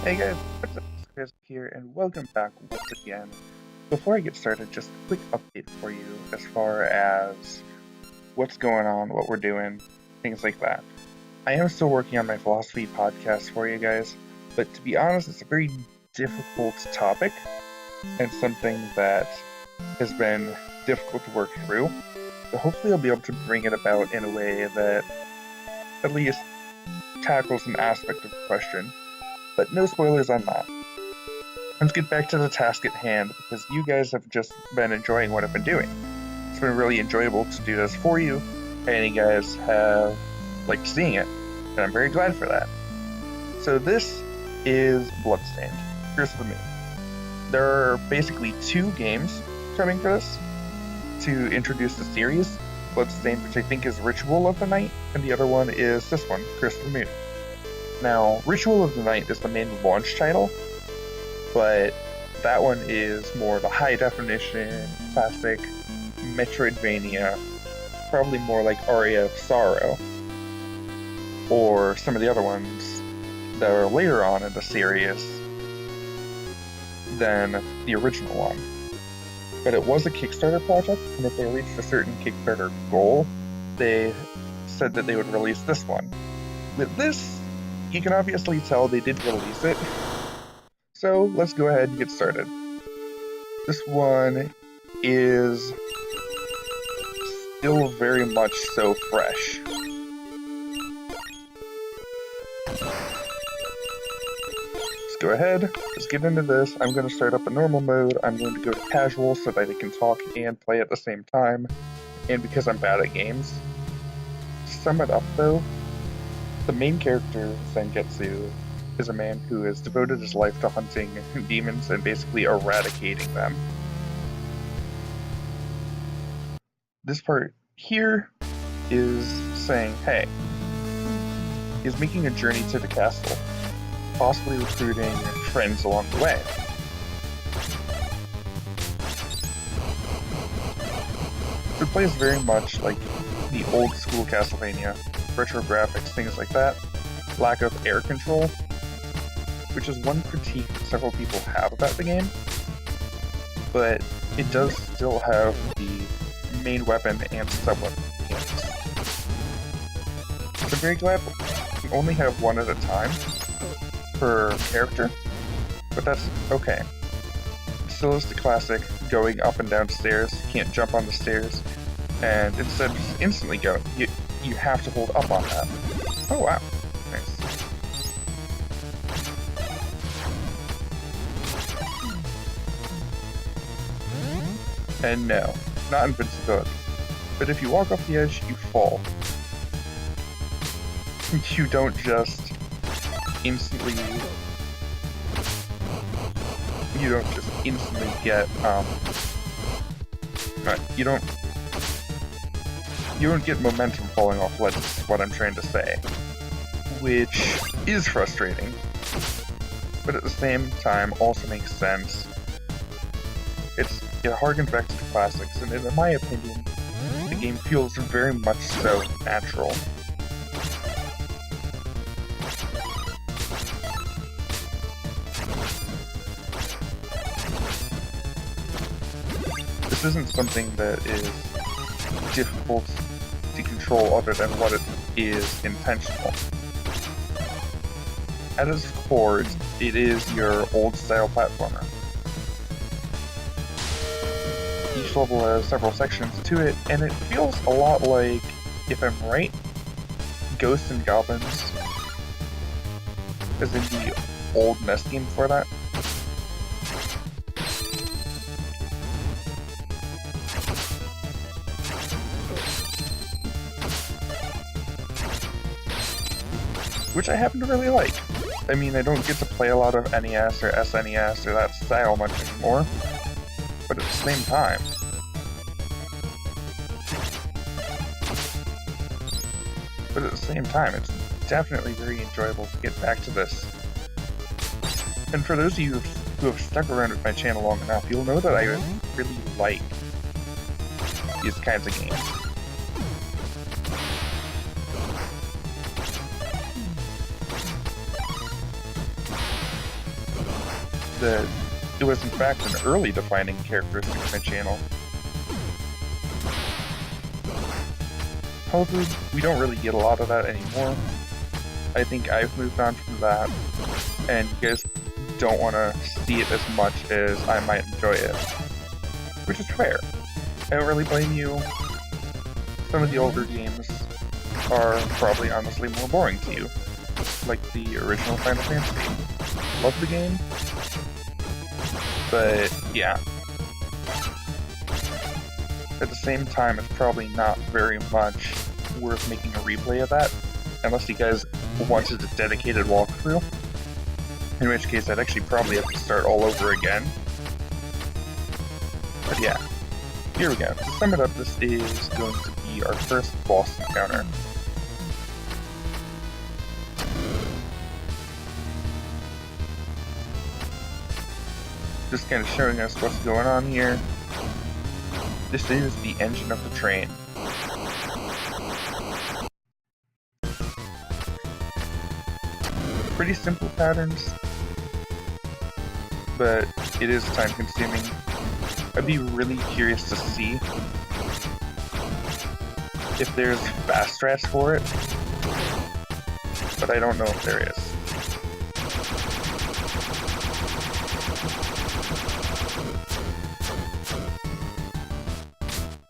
Hey guys, what's up? It's Krazak here, and welcome back once again. Before I get started, just a quick update for you as far as what's going on, what we're doing, things like that. I am still working on my philosophy podcast for you guys, but to be honest, it's a very difficult topic and something that has been difficult to work through. But hopefully I'll be able to bring it about in a way that at least tackles an aspect of the question. But no spoilers on that. Let's get back to the task at hand, because you guys have just been enjoying what I've been doing. It's been really enjoyable to do this for you, and you guys have liked seeing it, and I'm very glad for that. So this is Bloodstained, Curse of the Moon. There are basically two games coming for this to introduce the series. Bloodstained, which I think is Ritual of the Night, and the other one is this one, Curse of the Moon. Now, Ritual of the Night is the main launch title, but that one is more the high definition, classic Metroidvania, probably more like Aria of Sorrow, or some of the other ones that are later on in the series than the original one. But it was a Kickstarter project, and if they reached a certain Kickstarter goal, they said that they would release this one. With this, you can obviously tell they did release it, so let's go ahead and get started. This one is still very much so fresh. Let's go ahead, let's get into this. I'm going to start up a normal mode. I'm going to go to casual so that I can talk and play at the same time, and because I'm bad at games. To sum it up though, the main character, Zangetsu, is a man who has devoted his life to hunting demons and basically eradicating them. This part here is saying, hey, he's making a journey to the castle, possibly recruiting friends along the way. So it plays very much like the old school Castlevania, retro graphics, things like that, lack of air control, which is one critique several people have about the game, but it does still have the main weapon and sub-weapon mechanics. So I'm very glad we only have one at a time per character, but that's okay. Still is the classic going up and down stairs, you can't jump on the stairs, and instead just instantly go. You have to hold up on that. Oh wow, nice. And no, not invincibility. But if you walk off the edge, you fall. You don't just instantly... You don't just instantly get, You don't get momentum falling off ledges, is what I'm trying to say. Which is frustrating, but at the same time also makes sense. It harkens back to the classics, and in my opinion, the game feels very much so natural. This isn't something that is difficult to control other than what it is intentional. At its core, it is your old style platformer. Each level has several sections to it, and it feels a lot like, if I'm right, Ghosts and Goblins, as in the old NES game for that. Which I happen to really like. I mean, I don't get to play a lot of NES or SNES or that style much anymore, but at the same time, it's definitely very enjoyable to get back to this. And for those of you who have stuck around with my channel long enough, you'll know that I really like these kinds of games. that it was in fact an early defining characteristic of my channel. However, we don't really get a lot of that anymore. I think I've moved on from that, and you guys don't want to see it as much as I might enjoy it, which is fair. I don't really blame you. Some of the older games are probably honestly more boring to you, like the original Final Fantasy. Love the game, but yeah. At the same time, it's probably not very much worth making a replay of that, unless you guys wanted a dedicated walkthrough, in which case I'd actually probably have to start all over again. But yeah, here we go. To sum it up, this is going to be our first boss encounter. Just kind of showing us what's going on here. This is the engine of the train. Pretty simple patterns, but it is time consuming. I'd be really curious to see if there's fast strats for it, but I don't know if there is.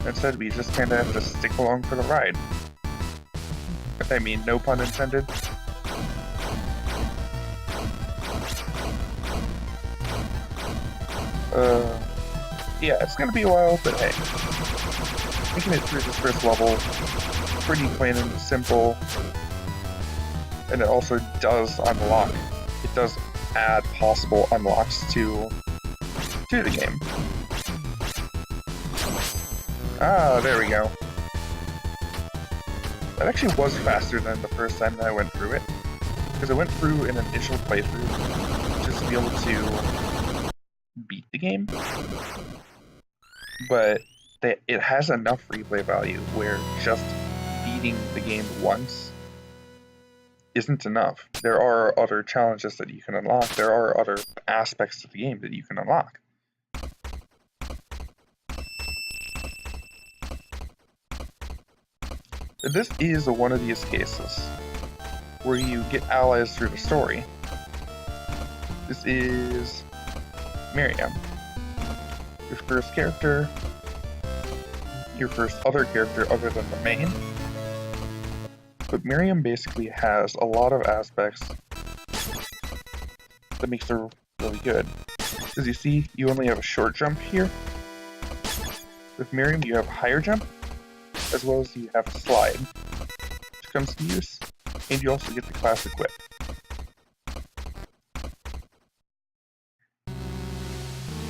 Instead, we just kind of have to stick along for the ride. I mean, no pun intended. Yeah, it's gonna be a while, but hey. Making it through this first level, pretty plain and simple. And it also does unlock. It does add possible unlocks to the game. Ah, there we go. That actually was faster than the first time that I went through it. Because I went through an initial playthrough just to be able to beat the game. But it has enough replay value where just beating the game once isn't enough. There are other challenges that you can unlock. There are other aspects to the game that you can unlock. This is one of these cases where you get allies through the story. This is Miriam, your first character, your first other character other than the main. But Miriam basically has a lot of aspects that makes her really good. As you see, you only have a short jump here. With Miriam, you have a higher jump, as well as you have a slide, which comes to use, and you also get the classic whip.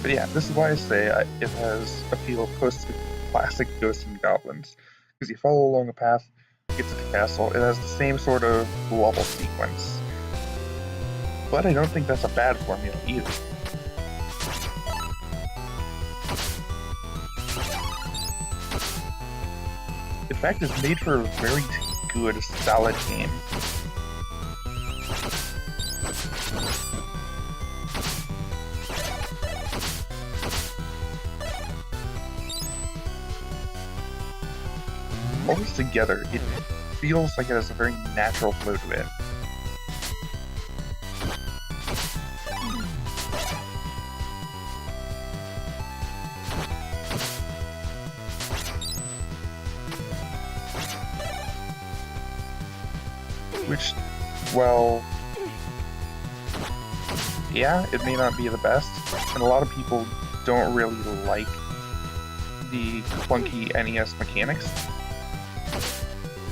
But yeah, this is why I say it has a feel close to classic Ghosts and Goblins, because you follow along a path, get to the castle, it has the same sort of level sequence. But I don't think that's a bad formula either. In fact, it's made for a very good, solid game. All this together, it feels like it has a very natural flow to it. Which, well, yeah, it may not be the best, and a lot of people don't really like the clunky NES mechanics.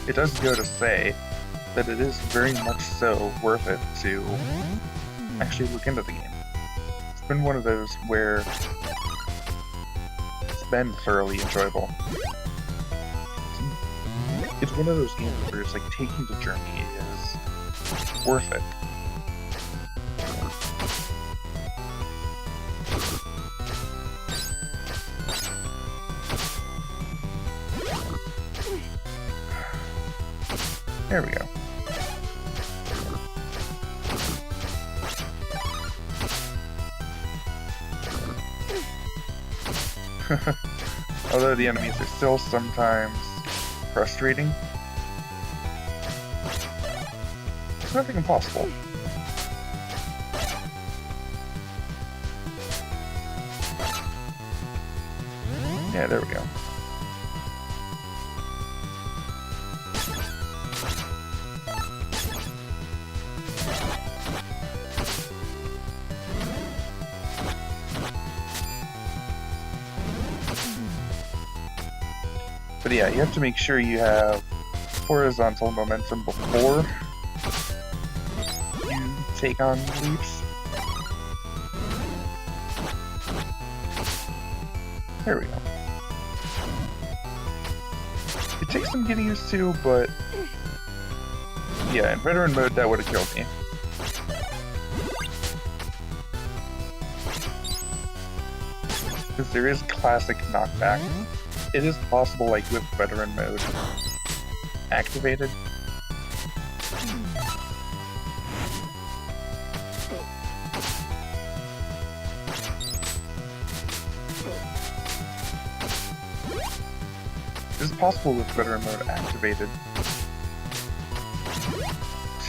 It does go to say that it is very much so worth it to actually look into the game. It's been one of those where it's been thoroughly enjoyable. It's one of those games where it's like taking the journey is worth it. There we go. Although the enemies are still sometimes frustrating. It's nothing impossible. Yeah, there we go. But yeah, you have to make sure you have horizontal momentum before you take on leaps. There we go. It takes some getting used to, but yeah, in veteran mode that would have killed me. Because there is classic knockback. It is possible, like with veteran mode activated. It is possible with veteran mode activated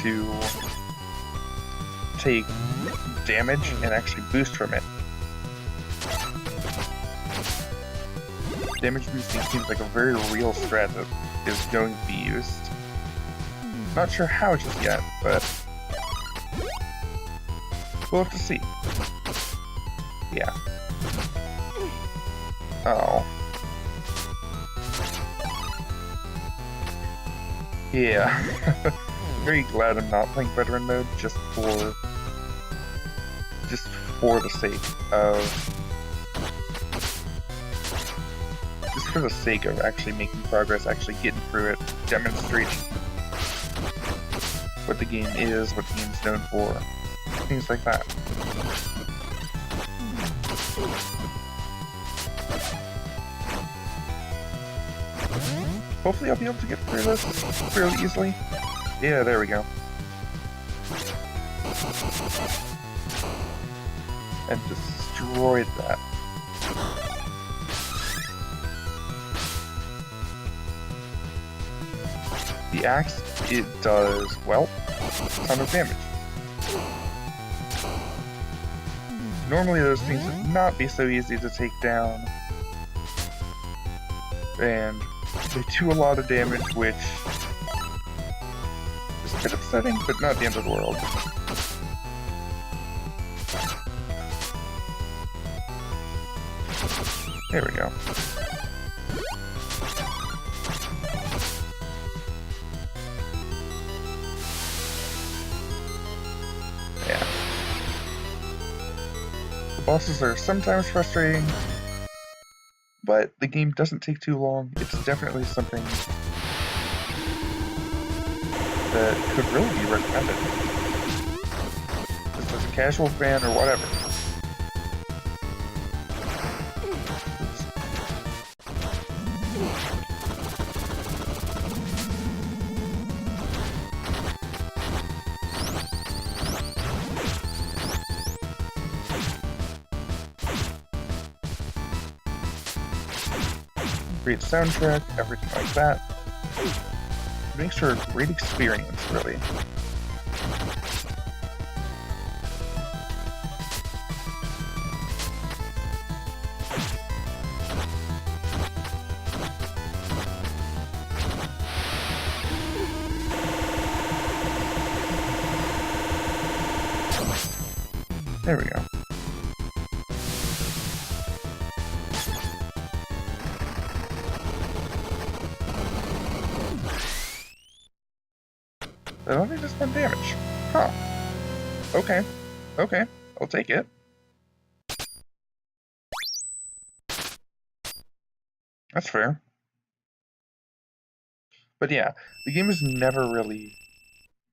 to take damage and actually boost from it. Damage boosting seems like a very real strat that is going to be used. Not sure how just yet, but we'll have to see. Yeah. Oh. Yeah. Very glad I'm not playing veteran mode just for the sake of actually making progress, actually getting through it, demonstrating what the game is, what the game's known for, things like that. Hopefully I'll be able to get through this fairly easily. Yeah, there we go. And destroyed that. The axe, it does, well, a ton of damage. Normally those things would not be so easy to take down. And they do a lot of damage, which is a bit upsetting, but not the end of the world. There we go. Yeah. The bosses are sometimes frustrating, but the game doesn't take too long. It's definitely something that could really be recommended. Just as a casual fan or whatever. Great soundtrack, everything like that. It makes for a great experience, really. There we go. That only does 1 damage. Huh. Okay. Okay. I'll take it. That's fair. But yeah, the game is never really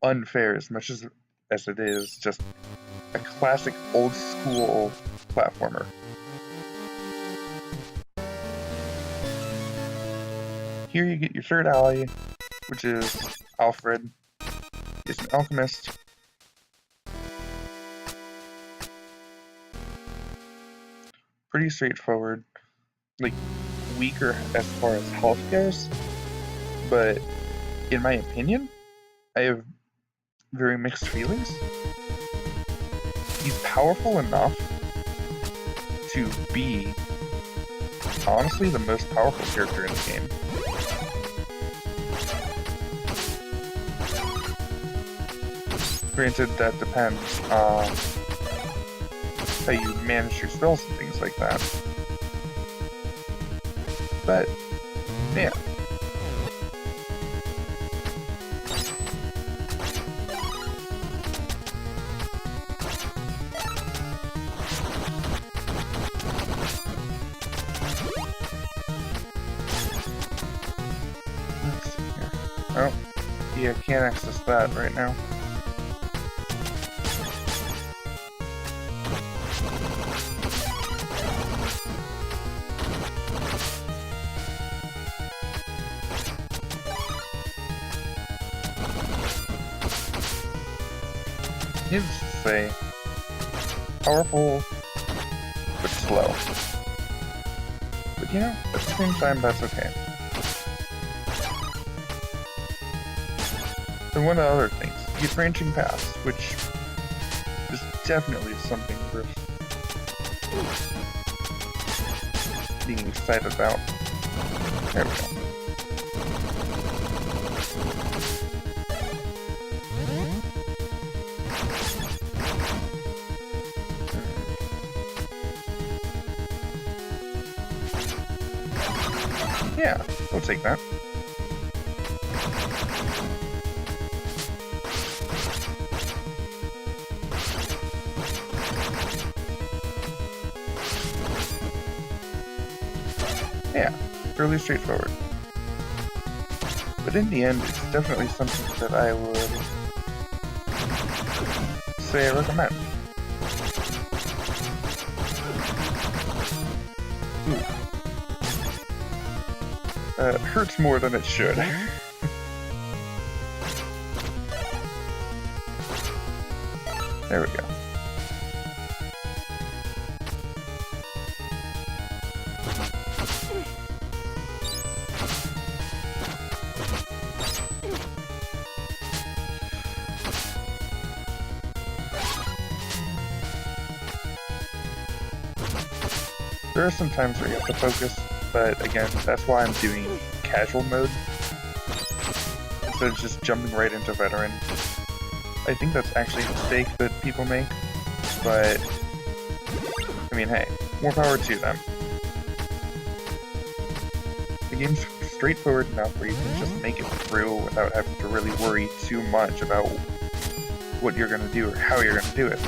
unfair as much as it is just a classic old school platformer. Here you get your third ally, which is Alfred. He's an alchemist. Pretty straightforward. like weaker as far as health goes, but in my opinion, I have very mixed feelings. He's powerful enough to be honestly the most powerful character in the game. Granted, that depends on how you manage your spells and things like that. But, yeah. Let's see here. Oh, yeah, can't access that right now. Needless to say, powerful, but slow. But you know, at the same time, that's okay. And one of the other things, you get branching paths, which is definitely something worth being excited about. There we go. Yeah, we'll take that. Yeah, fairly straightforward. But in the end, it's definitely something that I would say I recommend. Ooh. It hurts more than it should. There we go. There are some times where you have to focus, but again, that's why I'm doing casual mode instead of just jumping right into veteran. I think that's actually a mistake that people make, but I mean, hey, more power to them. The game's straightforward enough where you can just make it through without having to really worry too much about what you're going to do or how you're going to do it.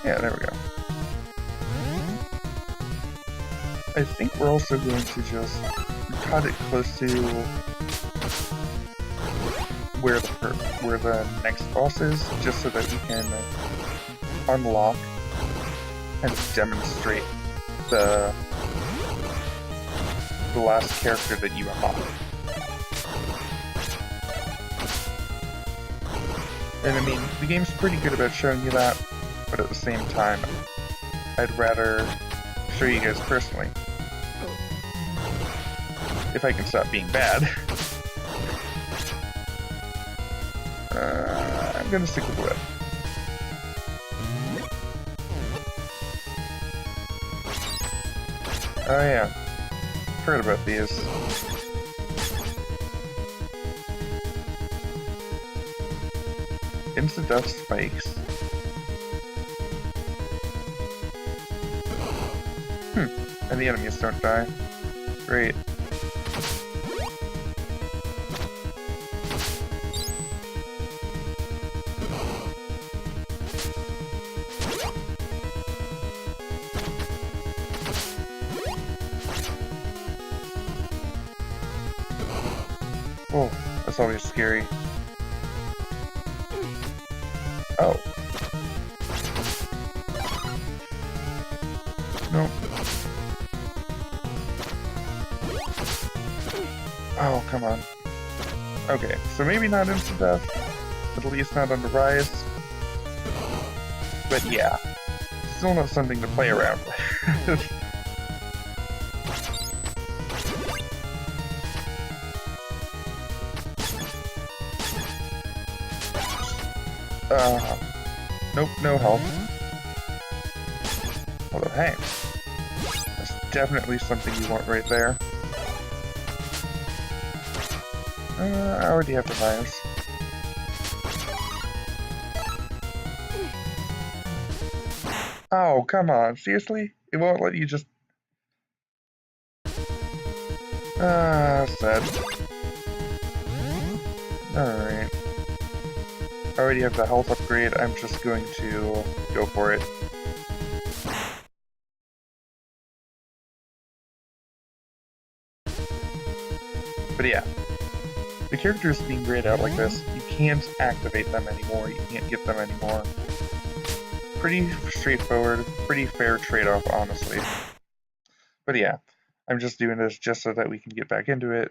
Yeah, there we go. I think we're also going to just cut it close to where the next boss is, just so that we can unlock and demonstrate the last character that you unlock. And I mean, the game's pretty good about showing you that, but at the same time, I'd rather show you guys personally. If I can stop being bad. I'm gonna stick with the whip. Oh yeah, heard about these. Insta-death spikes. And the enemies don't die. Great. Oh, that's always scary. Oh. Nope. Oh, come on. Okay, so maybe not instant death, but at least not on the rise. But yeah, still not something to play around with. Nope, no health. Although, hey, that's definitely something you want right there. I already have device. Oh, come on, seriously? It won't let you just... sad. Alright. I already have the health upgrade, I'm just going to go for it. But yeah, the characters being grayed out like this, you can't activate them anymore, you can't get them anymore. Pretty straightforward, pretty fair trade-off, honestly. But yeah, I'm just doing this just so that we can get back into it.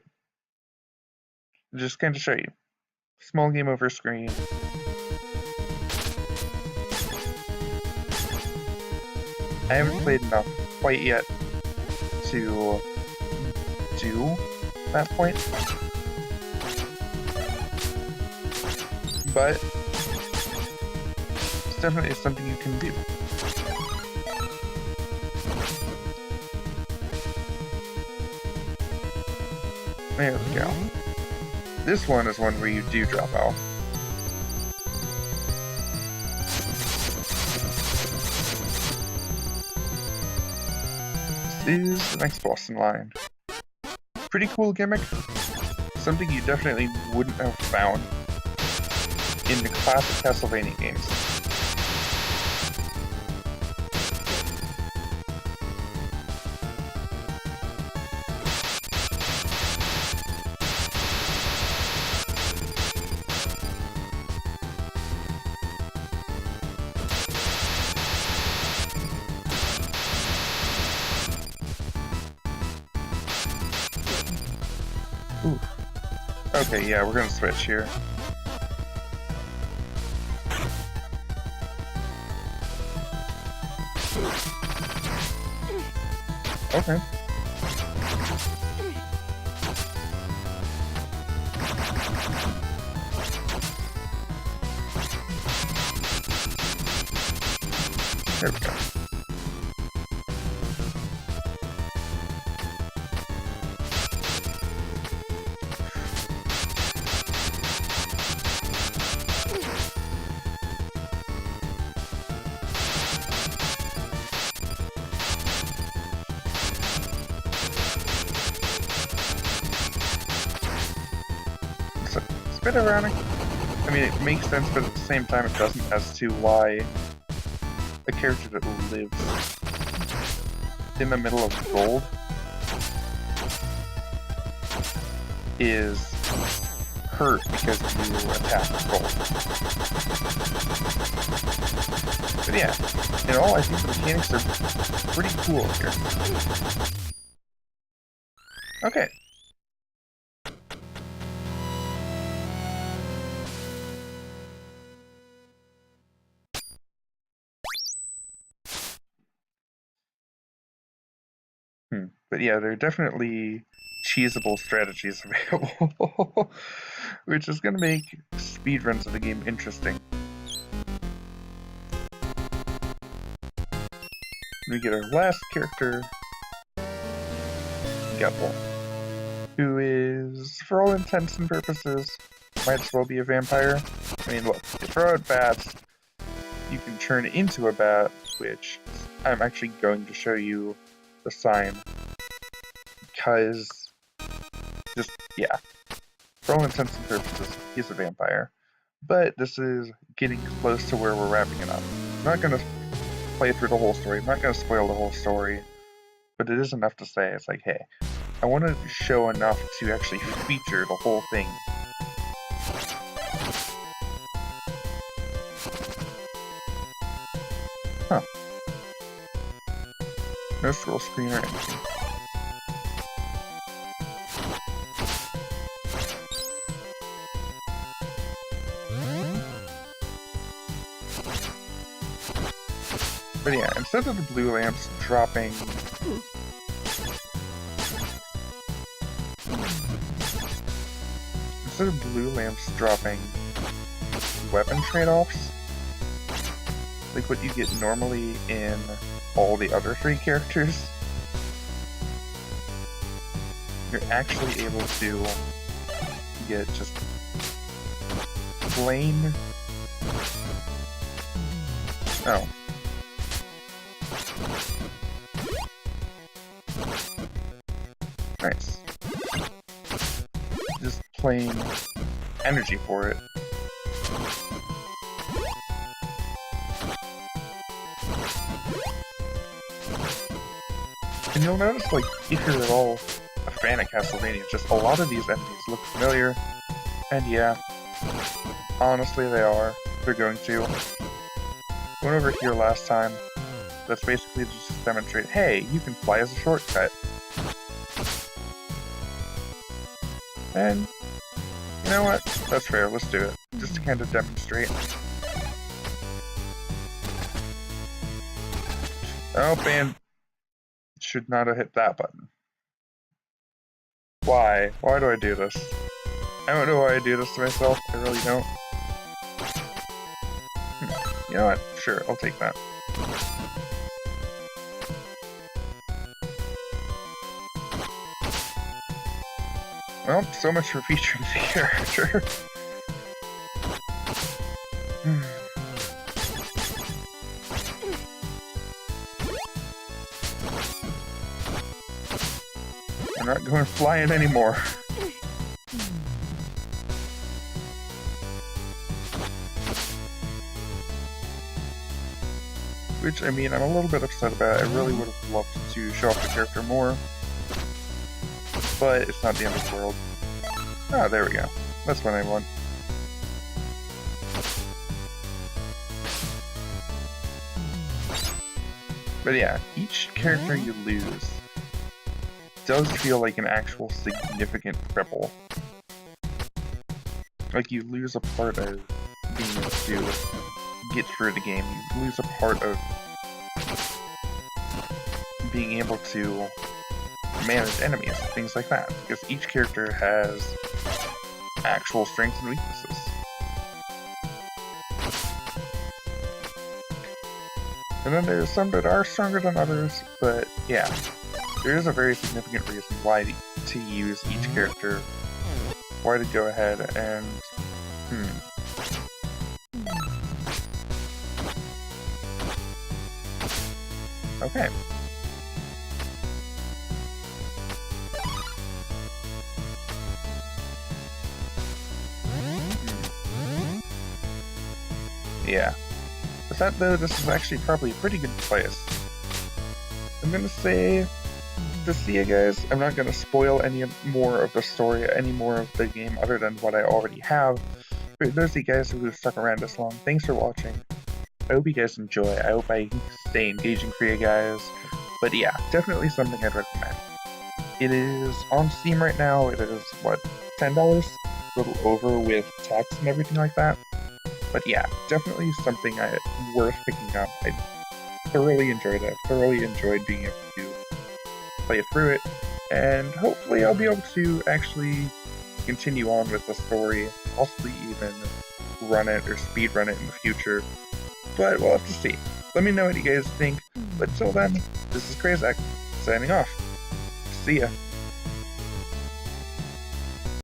Just kind of show you. Small game over screen. I haven't played enough quite yet to do that point, but it's definitely something you can do. There we go. This one is one where you do drop out. This is the next boss in line. Pretty cool gimmick. Something you definitely wouldn't have found in the classic Castlevania games. Ooh. Okay, yeah, we're gonna switch here. Okay. There we go. It's a bit ironic. I mean, it makes sense, but at the same time, it doesn't, as to why a character that lives in the middle of gold is hurt because you attack gold. But yeah, in all, I think the mechanics are pretty cool here. Okay. But yeah, there are definitely cheesable strategies available, which is going to make speedruns of the game interesting. We get our last character, Gepple, who is, for all intents and purposes, might as well be a vampire. I mean, look, you throw out bats, you can turn into a bat, which I'm actually going to show you the sign. Because, just, yeah, for all intents and purposes, he's a vampire. But this is getting close to where we're wrapping it up. I'm not going to play through the whole story, I'm not going to spoil the whole story, but it is enough to say, it's like, hey, I want to show enough to actually feature the whole thing. Huh. No scroll screen or anything. But yeah, instead of the blue lamps dropping... Instead of blue lamps dropping weapon trade-offs, like what you get normally in all the other 3 characters, you're actually able to get just plain... Oh. Nice. Just plain energy for it. And you'll notice, like, if you're at all a fan of Castlevania, just a lot of these enemies look familiar. And yeah, honestly they are. They're going to. Went over here last time. That's basically just to demonstrate, hey, you can fly as a shortcut. And, you know what? That's fair, let's do it. Just to kind of demonstrate. Oh, and should not have hit that button. Why? Why do I do this? I don't know why I do this to myself, I really don't. You know what? Sure, I'll take that. Well, so much for featuring the character. I'm not going flying anymore. Which, I mean, I'm a little bit upset about. I really would have loved to show off the character more. But it's not the end of the world. Ah, there we go. That's what I want. But yeah, each character you lose does feel like an actual significant cripple. Like you lose a part of being able to get through the game. You lose a part of being able to manage enemies, things like that, because each character has actual strengths and weaknesses. And then there's some that are stronger than others, but yeah, there is a very significant reason why to use each character, why to go ahead and... Okay. Yeah. With that though, this is actually probably a pretty good place. I'm gonna say to see you guys. I'm not gonna spoil any more of the story, any more of the game other than what I already have. For those of you guys who have stuck around this long, thanks for watching. I hope you guys enjoy. I hope I stay engaging for you guys. But yeah, definitely something I'd recommend. It is on Steam right now. It is, what, $10? A little over with tax and everything like that. But yeah, definitely something worth picking up. I thoroughly enjoyed it. Thoroughly enjoyed being able to play through it. And hopefully I'll be able to actually continue on with the story. Possibly even run it or speedrun it in the future. But we'll have to see. Let me know what you guys think. But till then, this is Krazak, signing off. See ya.